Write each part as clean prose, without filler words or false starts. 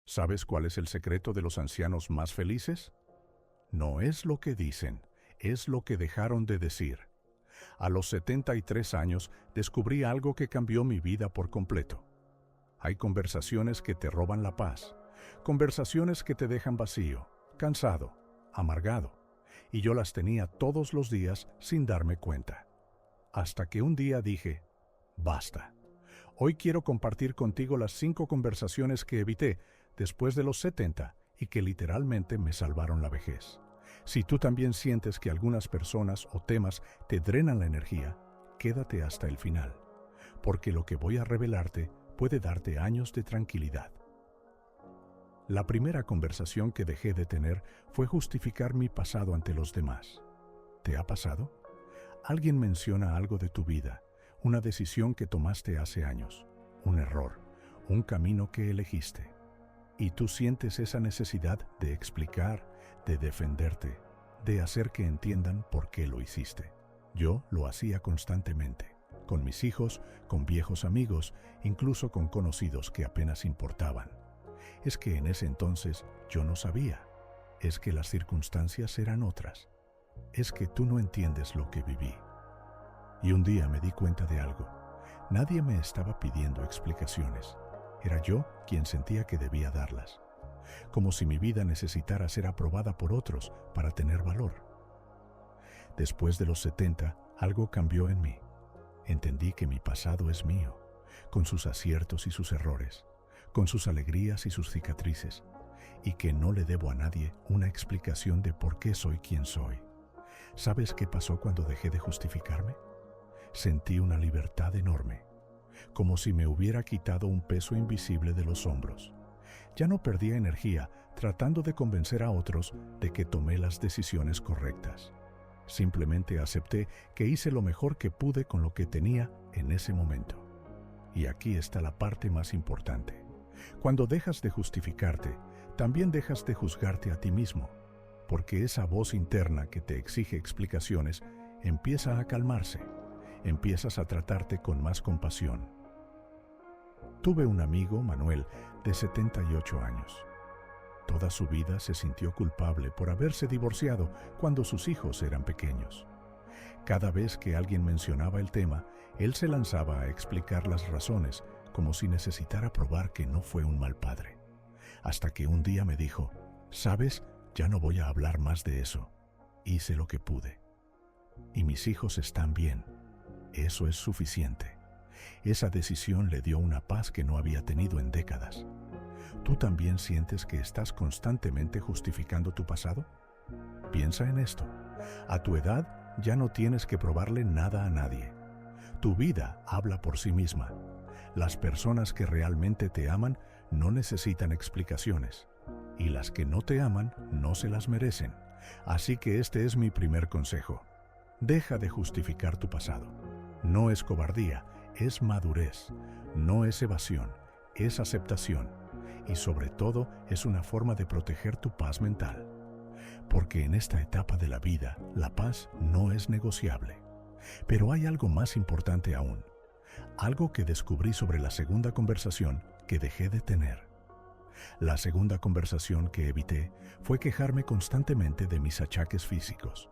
¿Sabes cuál es el secreto de los ancianos más felices? No es lo que dicen, es lo que dejaron de decir. A los 73 años descubrí algo que cambió mi vida por completo. Hay conversaciones que te roban la paz, conversaciones que te dejan vacío, cansado, amargado, y yo las tenía todos los días sin darme cuenta. Hasta que un día dije, basta. Hoy quiero compartir contigo las 5 conversaciones que evité después de los 70 y que literalmente me salvaron la vejez. Si tú también sientes que algunas personas o temas te drenan la energía, quédate hasta el final, porque lo que voy a revelarte puede darte años de tranquilidad. La primera conversación que dejé de tener fue justificar mi pasado ante los demás. ¿Te ha pasado? Alguien menciona algo de tu vida, una decisión que tomaste hace años, un error, un camino que elegiste. Y tú sientes esa necesidad de explicar, de defenderte, de hacer que entiendan por qué lo hiciste. Yo lo hacía constantemente, con mis hijos, con viejos amigos, incluso con conocidos que apenas importaban. Es que en ese entonces yo no sabía. Es que las circunstancias eran otras. Es que tú no entiendes lo que viví. Y un día me di cuenta de algo. Nadie me estaba pidiendo explicaciones. Era yo quien sentía que debía darlas. Como si mi vida necesitara ser aprobada por otros para tener valor. Después de los 70, algo cambió en mí. Entendí que mi pasado es mío, con sus aciertos y sus errores, con sus alegrías y sus cicatrices, y que no le debo a nadie una explicación de por qué soy quien soy. ¿Sabes qué pasó cuando dejé de justificarme? Sentí una libertad enorme, como si me hubiera quitado un peso invisible de los hombros. Ya no perdía energía tratando de convencer a otros de que tomé las decisiones correctas. Simplemente acepté que hice lo mejor que pude con lo que tenía en ese momento. Y aquí está la parte más importante. Cuando dejas de justificarte, también dejas de juzgarte a ti mismo, porque esa voz interna que te exige explicaciones empieza a calmarse. Empiezas a tratarte con más compasión. Tuve un amigo, Manuel, de 78 años. Toda su vida se sintió culpable por haberse divorciado cuando sus hijos eran pequeños. Cada vez que alguien mencionaba el tema, él se lanzaba a explicar las razones, como si necesitara probar que no fue un mal padre. Hasta que un día me dijo, ¿sabes? Ya no voy a hablar más de eso. Hice lo que pude. Y mis hijos están bien. Eso es suficiente. Esa decisión le dio una paz que no había tenido en décadas. ¿Tú también sientes que estás constantemente justificando tu pasado? Piensa en esto. A tu edad ya no tienes que probarle nada a nadie. Tu vida habla por sí misma. Las personas que realmente te aman no necesitan explicaciones. Y las que no te aman no se las merecen. Así que este es mi primer consejo. Deja de justificar tu pasado. No es cobardía, es madurez. No es evasión, es aceptación. Y sobre todo es una forma de proteger tu paz mental. Porque en esta etapa de la vida, la paz no es negociable. Pero hay algo más importante aún. Algo que descubrí sobre la segunda conversación que dejé de tener. La segunda conversación que evité fue quejarme constantemente de mis achaques físicos.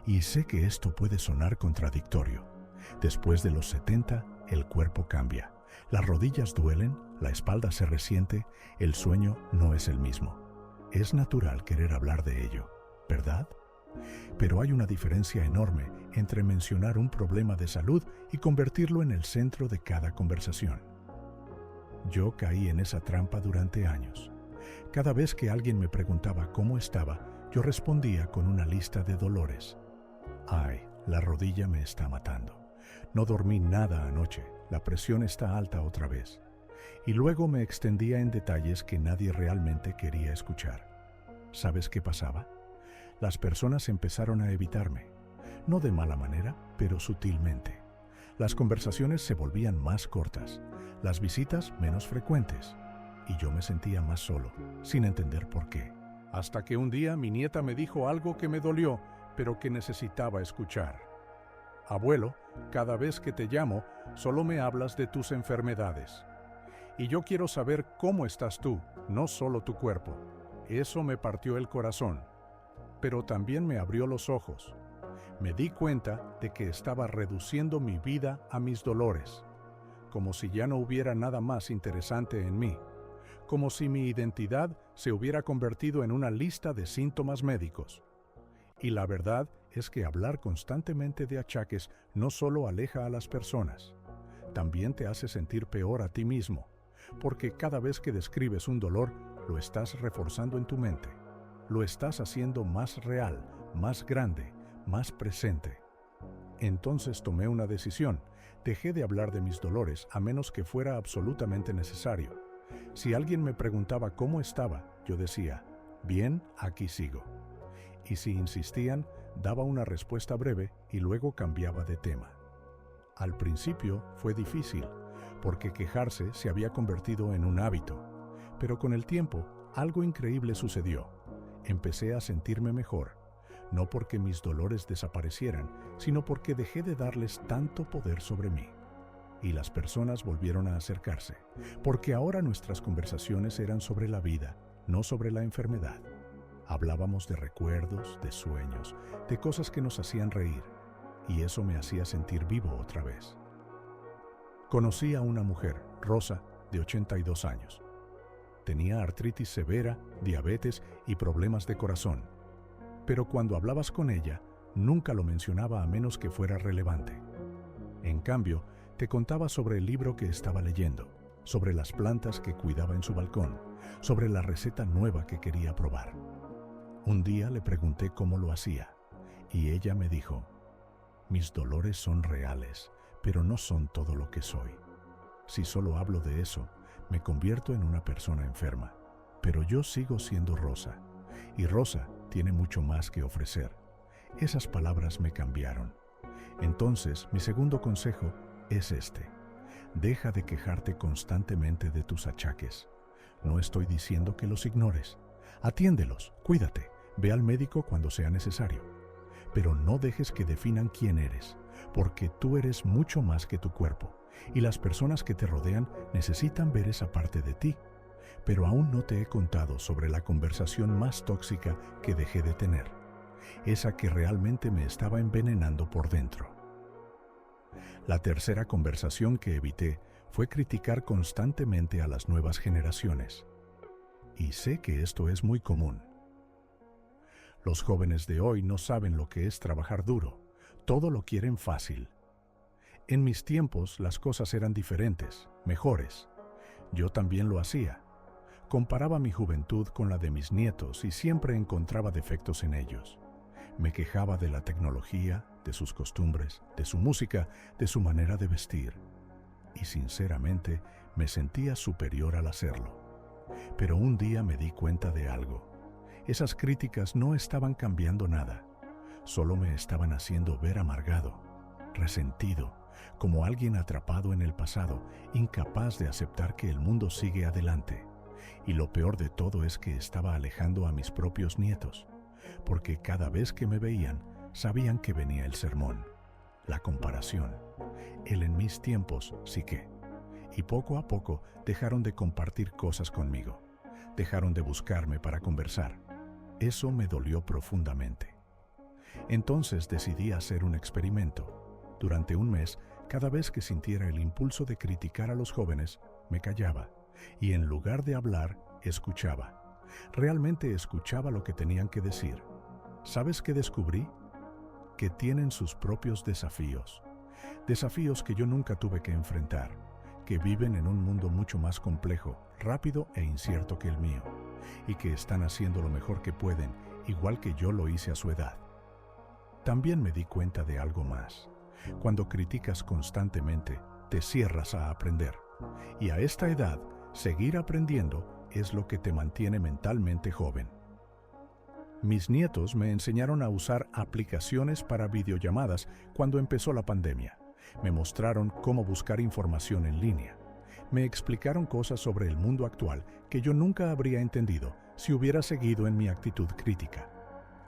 Y sé que esto puede sonar contradictorio. Después de los 70, el cuerpo cambia. Las rodillas duelen, la espalda se resiente, el sueño no es el mismo. Es natural querer hablar de ello, ¿verdad? Pero hay una diferencia enorme entre mencionar un problema de salud y convertirlo en el centro de cada conversación. Yo caí en esa trampa durante años. Cada vez que alguien me preguntaba cómo estaba, yo respondía con una lista de dolores. Ay, la rodilla me está matando. No dormí nada anoche, la presión está alta otra vez. Y luego me extendía en detalles que nadie realmente quería escuchar. ¿Sabes qué pasaba? Las personas empezaron a evitarme. No de mala manera, pero sutilmente. Las conversaciones se volvían más cortas, las visitas menos frecuentes. Y yo me sentía más solo, sin entender por qué. Hasta que un día mi nieta me dijo algo que me dolió, pero que necesitaba escuchar. Abuelo, cada vez que te llamo, solo me hablas de tus enfermedades. Y yo quiero saber cómo estás tú, no solo tu cuerpo. Eso me partió el corazón, pero también me abrió los ojos. Me di cuenta de que estaba reduciendo mi vida a mis dolores, como si ya no hubiera nada más interesante en mí, como si mi identidad se hubiera convertido en una lista de síntomas médicos. Y la verdad es que hablar constantemente de achaques no solo aleja a las personas, también te hace sentir peor a ti mismo, porque cada vez que describes un dolor, lo estás reforzando en tu mente. Lo estás haciendo más real, más grande, más presente. Entonces tomé una decisión. Dejé de hablar de mis dolores a menos que fuera absolutamente necesario. Si alguien me preguntaba cómo estaba, yo decía, bien, aquí sigo. Y si insistían, daba una respuesta breve y luego cambiaba de tema. Al principio fue difícil, porque quejarse se había convertido en un hábito. Pero con el tiempo, algo increíble sucedió. Empecé a sentirme mejor, no porque mis dolores desaparecieran, sino porque dejé de darles tanto poder sobre mí. Y las personas volvieron a acercarse, porque ahora nuestras conversaciones eran sobre la vida, no sobre la enfermedad. Hablábamos de recuerdos, de sueños, de cosas que nos hacían reír, y eso me hacía sentir vivo otra vez. Conocí a una mujer, Rosa, de 82 años. Tenía artritis severa, diabetes y problemas de corazón. Pero cuando hablabas con ella, nunca lo mencionaba a menos que fuera relevante. En cambio, te contaba sobre el libro que estaba leyendo, sobre las plantas que cuidaba en su balcón, sobre la receta nueva que quería probar. Un día le pregunté cómo lo hacía, y ella me dijo, mis dolores son reales, pero no son todo lo que soy. Si solo hablo de eso, me convierto en una persona enferma, pero yo sigo siendo Rosa, y Rosa tiene mucho más que ofrecer. Esas palabras me cambiaron. Entonces, mi segundo consejo es este. Deja de quejarte constantemente de tus achaques. No estoy diciendo que los ignores. Atiéndelos, cuídate, ve al médico cuando sea necesario. Pero no dejes que definan quién eres, porque tú eres mucho más que tu cuerpo, y las personas que te rodean necesitan ver esa parte de ti. Pero aún no te he contado sobre la conversación más tóxica que dejé de tener, esa que realmente me estaba envenenando por dentro. La tercera conversación que evité fue criticar constantemente a las nuevas generaciones. Y sé que esto es muy común. Los jóvenes de hoy no saben lo que es trabajar duro, todo lo quieren fácil. En mis tiempos las cosas eran diferentes, mejores. Yo también lo hacía. Comparaba mi juventud con la de mis nietos y siempre encontraba defectos en ellos. Me quejaba de la tecnología, de sus costumbres, de su música, de su manera de vestir. Y sinceramente me sentía superior al hacerlo. Pero un día me di cuenta de algo. Esas críticas no estaban cambiando nada. Solo me estaban haciendo ver amargado, resentido, como alguien atrapado en el pasado, incapaz de aceptar que el mundo sigue adelante. Y lo peor de todo es que estaba alejando a mis propios nietos, porque cada vez que me veían, sabían que venía el sermón, la comparación, el en mis tiempos sí que. Y poco a poco dejaron de compartir cosas conmigo, dejaron de buscarme para conversar. Eso me dolió profundamente. Entonces decidí hacer un experimento. Durante un mes, cada vez que sintiera el impulso de criticar a los jóvenes, me callaba y en lugar de hablar, escuchaba. Realmente escuchaba lo que tenían que decir. ¿Sabes qué descubrí? Que tienen sus propios desafíos. Desafíos que yo nunca tuve que enfrentar, que viven en un mundo mucho más complejo, rápido e incierto que el mío, y que están haciendo lo mejor que pueden, igual que yo lo hice a su edad. También me di cuenta de algo más. Cuando criticas constantemente, te cierras a aprender. Y a esta edad, seguir aprendiendo es lo que te mantiene mentalmente joven. Mis nietos me enseñaron a usar aplicaciones para videollamadas cuando empezó la pandemia. Me mostraron cómo buscar información en línea. Me explicaron cosas sobre el mundo actual que yo nunca habría entendido si hubiera seguido en mi actitud crítica.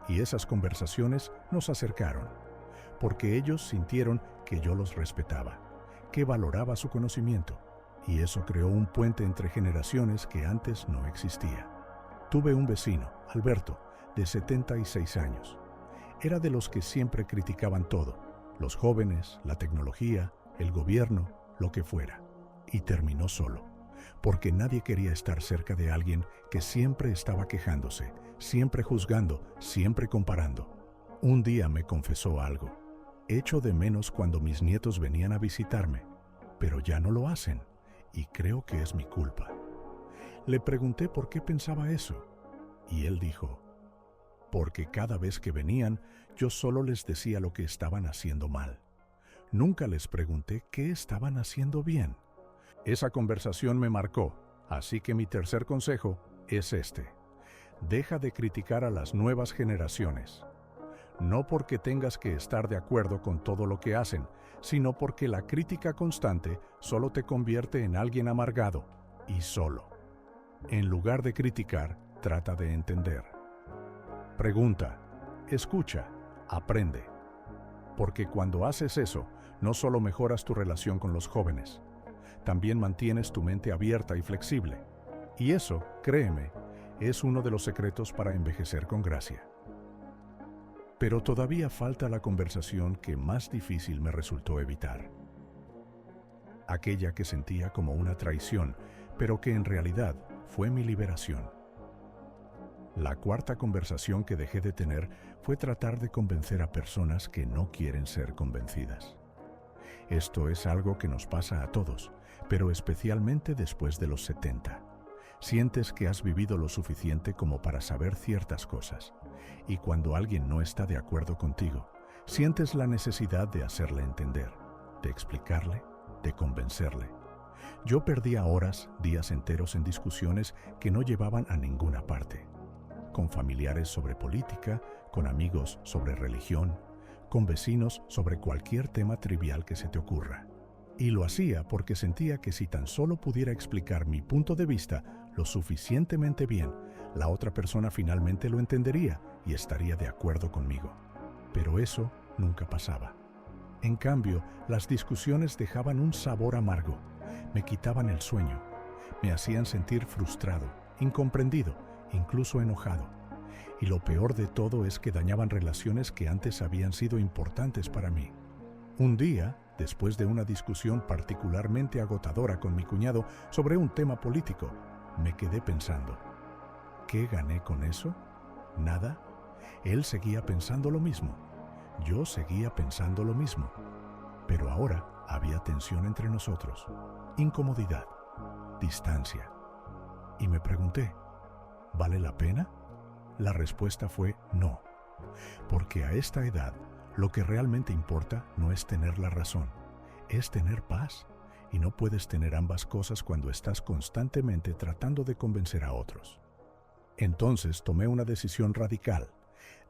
Y esas conversaciones nos acercaron, porque ellos sintieron que yo los respetaba, que valoraba su conocimiento, y eso creó un puente entre generaciones que antes no existía. Tuve un vecino, Alberto, de 76 años. Era de los que siempre criticaban todo, los jóvenes, la tecnología, el gobierno, lo que fuera. Y terminó solo, porque nadie quería estar cerca de alguien que siempre estaba quejándose, siempre juzgando, siempre comparando. Un día me confesó algo. Echo de menos cuando mis nietos venían a visitarme, pero ya no lo hacen, y creo que es mi culpa. Le pregunté por qué pensaba eso, y él dijo, porque cada vez que venían, yo solo les decía lo que estaban haciendo mal. Nunca les pregunté qué estaban haciendo bien. Esa conversación me marcó, así que mi tercer consejo es este. Deja de criticar a las nuevas generaciones. No porque tengas que estar de acuerdo con todo lo que hacen, sino porque la crítica constante solo te convierte en alguien amargado y solo. En lugar de criticar, trata de entender. Pregunta, escucha, aprende. Porque cuando haces eso, no solo mejoras tu relación con los jóvenes, también mantienes tu mente abierta y flexible. Y eso, créeme, es uno de los secretos para envejecer con gracia. Pero todavía falta la conversación que más difícil me resultó evitar. Aquella que sentía como una traición, pero que en realidad fue mi liberación. La cuarta conversación que dejé de tener fue tratar de convencer a personas que no quieren ser convencidas. Esto es algo que nos pasa a todos, pero especialmente después de los 70. Sientes que has vivido lo suficiente como para saber ciertas cosas, y cuando alguien no está de acuerdo contigo, sientes la necesidad de hacerle entender, de explicarle, de convencerle. Yo perdía horas, días enteros en discusiones que no llevaban a ninguna parte. Con familiares sobre política, con amigos sobre religión, con vecinos sobre cualquier tema trivial que se te ocurra. Y lo hacía porque sentía que si tan solo pudiera explicar mi punto de vista lo suficientemente bien, la otra persona finalmente lo entendería y estaría de acuerdo conmigo. Pero eso nunca pasaba. En cambio, las discusiones dejaban un sabor amargo, me quitaban el sueño, me hacían sentir frustrado, incomprendido, incluso enojado. Y lo peor de todo es que dañaban relaciones que antes habían sido importantes para mí. Un día, después de una discusión particularmente agotadora con mi cuñado sobre un tema político, me quedé pensando, ¿qué gané con eso? ¿Nada? Él seguía pensando lo mismo. Yo seguía pensando lo mismo. Pero ahora había tensión entre nosotros, incomodidad, distancia. Y me pregunté, ¿vale la pena? La respuesta fue no, porque a esta edad lo que realmente importa no es tener la razón, es tener paz, y no puedes tener ambas cosas cuando estás constantemente tratando de convencer a otros. Entonces tomé una decisión radical.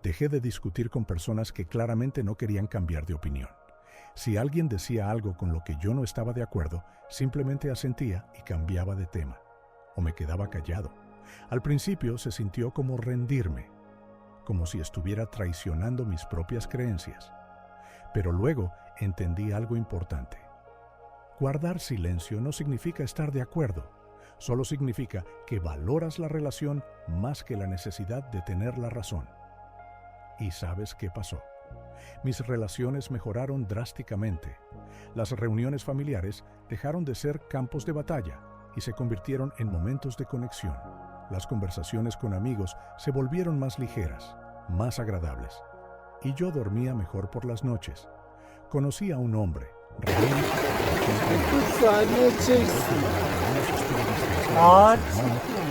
Dejé de discutir con personas que claramente no querían cambiar de opinión. Si alguien decía algo con lo que yo no estaba de acuerdo, simplemente asentía y cambiaba de tema, o me quedaba callado. Al principio se sintió como rendirme, como si estuviera traicionando mis propias creencias. Pero luego entendí algo importante. Guardar silencio no significa estar de acuerdo, solo significa que valoras la relación más que la necesidad de tener la razón. ¿Y sabes qué pasó? Mis relaciones mejoraron drásticamente. Las reuniones familiares dejaron de ser campos de batalla y se convirtieron en momentos de conexión. Las conversaciones con amigos se volvieron más ligeras, más agradables. Y yo dormía mejor por las noches. Conocí a un hombre, Raúl,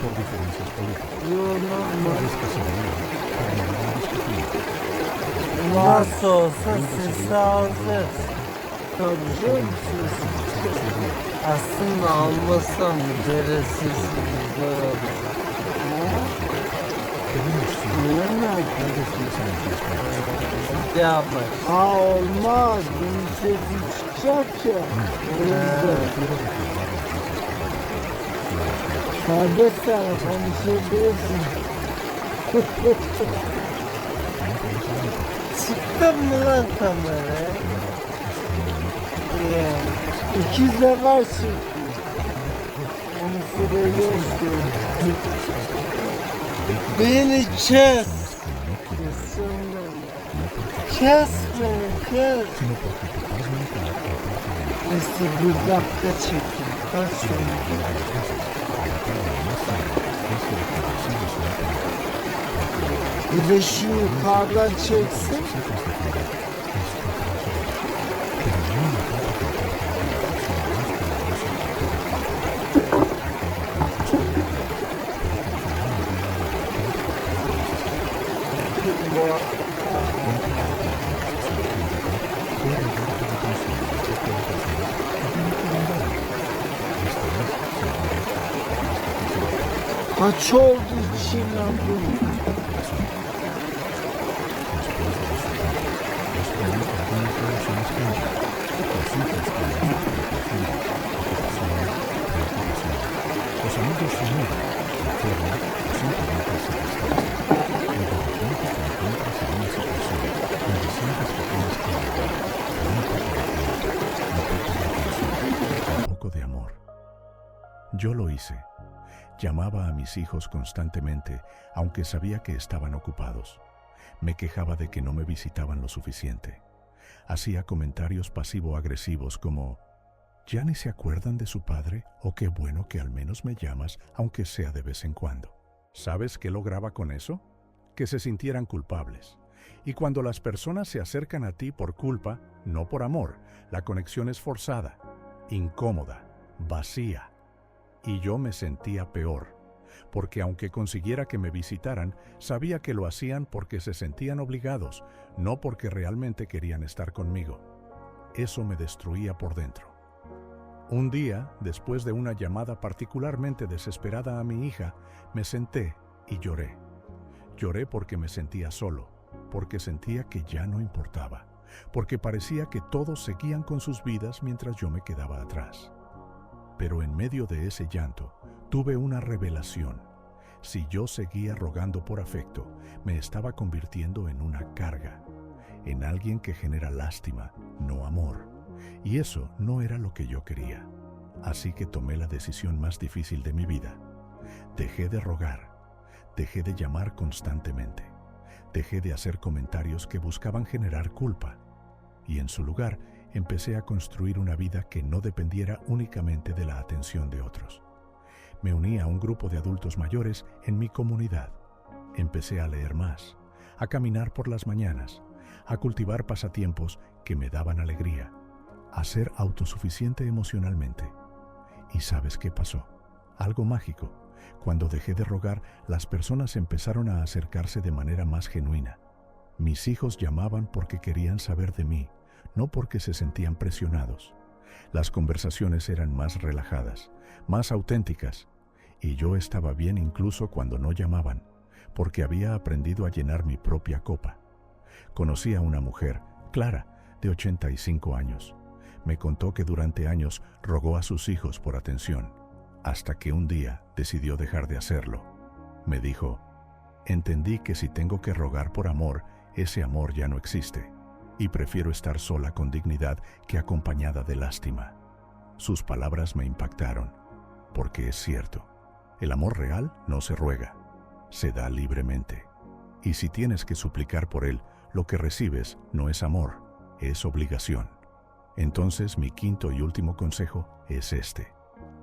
por diferencias políticas. Nasıl olsa siz alacağız. Aslında almasam gereksiz güzel olur. Yapma. Olmaz. Bunun sesi çıkacak ya. Serbest sana konuşabilirsin. Çıktın mı lan kameraya? İki sefer çıktı. Öldürüyorsun. Beni kes. Kesinlikle. Kes beni kes. sino porque tu paz mental te aporta de más. Neyse bir dakika çekin. Kaç Y la sonra. mayoría de las veces, la batalla más seria es que lo que recibes no te da. Porque Bir de şu yukarıdan çeksin. necesitas defender es tu corazón. Pero no hay nada que importa a la decisión más poderosa que puede tomar. Aquella que nos destruye, pero que al final nos lleva a la libertad que tanto necesitamos. Bu La cuenta de la conversación crítica fue rogar por atención y afecto de personas que ya no quieren darlo. Esto es, sin duda, lo más difícil de todo. kaç oldu içinden bu? Corazón. Después de los 70, descubrí que algunas relaciones cambian. Los hijos cambian sus propias vidas, ocupaciones, preocupaciones. Los amigos se mudan, enferman o simplemente se distancian. Y de repente te encuentras en una situación donde sientes que tienes que ayudar por un poco de tiempo, un poco de atención, un poco de amor. Yo lo hice. Llamaba a mis hijos constantemente, aunque sabía que estaban ocupados. Me quejaba de que no me visitaban lo suficiente. Hacía comentarios pasivo-agresivos como ¿ya ni se acuerdan de su padre? O qué bueno que al menos me llamas, aunque sea de vez en cuando. ¿Sabes qué lograba con eso? Que se sintieran culpables. Y cuando las personas se acercan a ti por culpa, no por amor, la conexión es forzada, incómoda, vacía. Y yo me sentía peor, porque aunque consiguiera que me visitaran, sabía que lo hacían porque se sentían obligados, no porque realmente querían estar conmigo. Eso me destruía por dentro. Un día, después de una llamada particularmente desesperada a mi hija, me senté y lloré. Lloré porque me sentía solo, porque sentía que ya no importaba, porque parecía que todos seguían con sus vidas mientras yo me quedaba atrás. Pero en medio de ese llanto, tuve una revelación. Si yo seguía rogando por afecto, me estaba convirtiendo en una carga, en alguien que genera lástima, no amor. Y eso no era lo que yo quería. Así que tomé la decisión más difícil de mi vida. Dejé de rogar, dejé de llamar constantemente, dejé de hacer comentarios que buscaban generar culpa. Y en su lugar, empecé a construir una vida que no dependiera únicamente de la atención de otros. Me uní a un grupo de adultos mayores en mi comunidad. Empecé a leer más, a caminar por las mañanas, a cultivar pasatiempos que me daban alegría, a ser autosuficiente emocionalmente. ¿Y sabes qué pasó? Algo mágico. Cuando dejé de rogar, las personas empezaron a acercarse de manera más genuina. Mis hijos llamaban porque querían saber de mí, no porque se sentían presionados. Las conversaciones eran más relajadas, más auténticas, y yo estaba bien incluso cuando no llamaban, porque había aprendido a llenar mi propia copa. Conocí a una mujer, Clara, de 85 años. Me contó que durante años rogó a sus hijos por atención, hasta que un día decidió dejar de hacerlo. Me dijo, entendí que si tengo que rogar por amor, ese amor ya no existe. Y prefiero estar sola con dignidad que acompañada de lástima. Sus palabras me impactaron, porque es cierto, el amor real no se ruega, se da libremente. Y si tienes que suplicar por él, lo que recibes no es amor, es obligación. Entonces mi quinto y último consejo es este: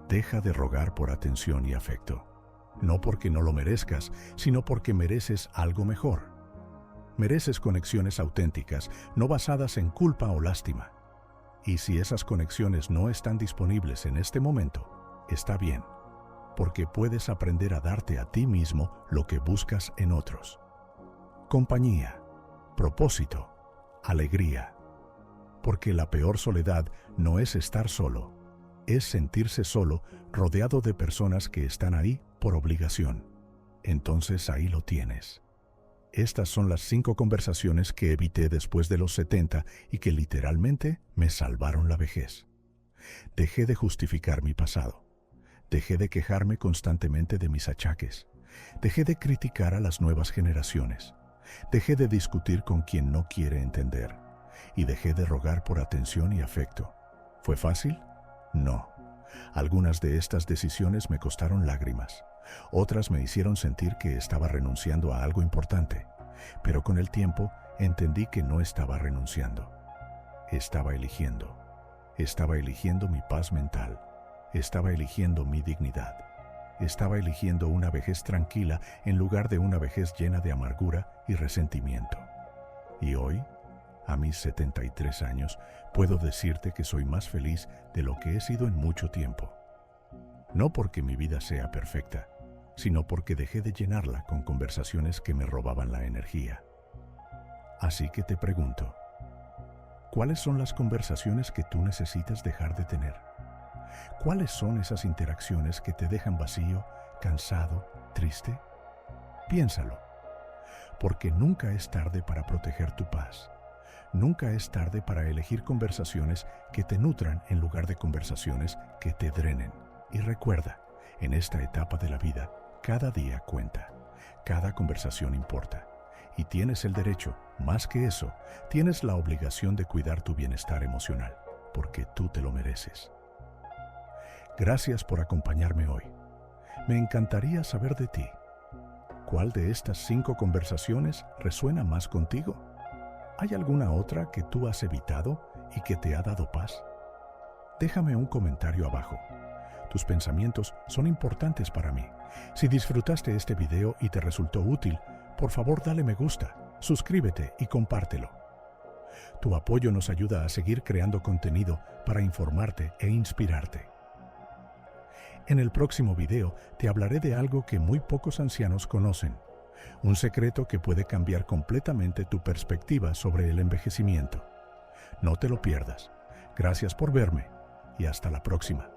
deja de rogar por atención y afecto. No porque no lo merezcas, sino porque mereces algo mejor. Mereces conexiones auténticas, no basadas en culpa o lástima. Y si esas conexiones no están disponibles en este momento, está bien, porque puedes aprender a darte a ti mismo lo que buscas en otros. Compañía, propósito, alegría. Porque la peor soledad no es estar solo, es sentirse solo rodeado de personas que están ahí por obligación. Entonces ahí lo tienes. Estas son las 5 conversaciones que evité después de los 70 y que literalmente me salvaron la vejez. Dejé de justificar mi pasado. Dejé de quejarme constantemente de mis achaques. Dejé de criticar a las nuevas generaciones. Dejé de discutir con quien no quiere entender. Y dejé de rogar por atención y afecto. ¿Fue fácil? No. Algunas de estas decisiones me costaron lágrimas. Otras me hicieron sentir que estaba renunciando a algo importante. Pero con el tiempo entendí que no estaba renunciando. Estaba eligiendo. Estaba eligiendo mi paz mental. Estaba eligiendo mi dignidad. Estaba eligiendo una vejez tranquila en lugar de una vejez llena de amargura y resentimiento. Y hoy, a mis 73 años, puedo decirte que soy más feliz de lo que he sido en mucho tiempo. No porque mi vida sea perfecta, sino porque dejé de llenarla con conversaciones que me robaban la energía. Así que te pregunto, ¿cuáles son las conversaciones que tú necesitas dejar de tener? ¿Cuáles son esas interacciones que te dejan vacío, cansado, triste? Piénsalo, porque nunca es tarde para proteger tu paz. Nunca es tarde para elegir conversaciones que te nutran en lugar de conversaciones que te drenen. Y recuerda, en esta etapa de la vida, cada día cuenta, cada conversación importa. Y tienes el derecho, más que eso, tienes la obligación de cuidar tu bienestar emocional, porque tú te lo mereces. Gracias por acompañarme hoy. Me encantaría saber de ti. ¿Cuál de estas 5 conversaciones resuena más contigo? ¿Hay alguna otra que tú has evitado y que te ha dado paz? Déjame un comentario abajo. Tus pensamientos son importantes para mí. Si disfrutaste este video y te resultó útil, por favor dale me gusta, suscríbete y compártelo. Tu apoyo nos ayuda a seguir creando contenido para informarte e inspirarte. En el próximo video te hablaré de algo que muy pocos ancianos conocen, un secreto que puede cambiar completamente tu perspectiva sobre el envejecimiento. No te lo pierdas. Gracias por verme y hasta la próxima.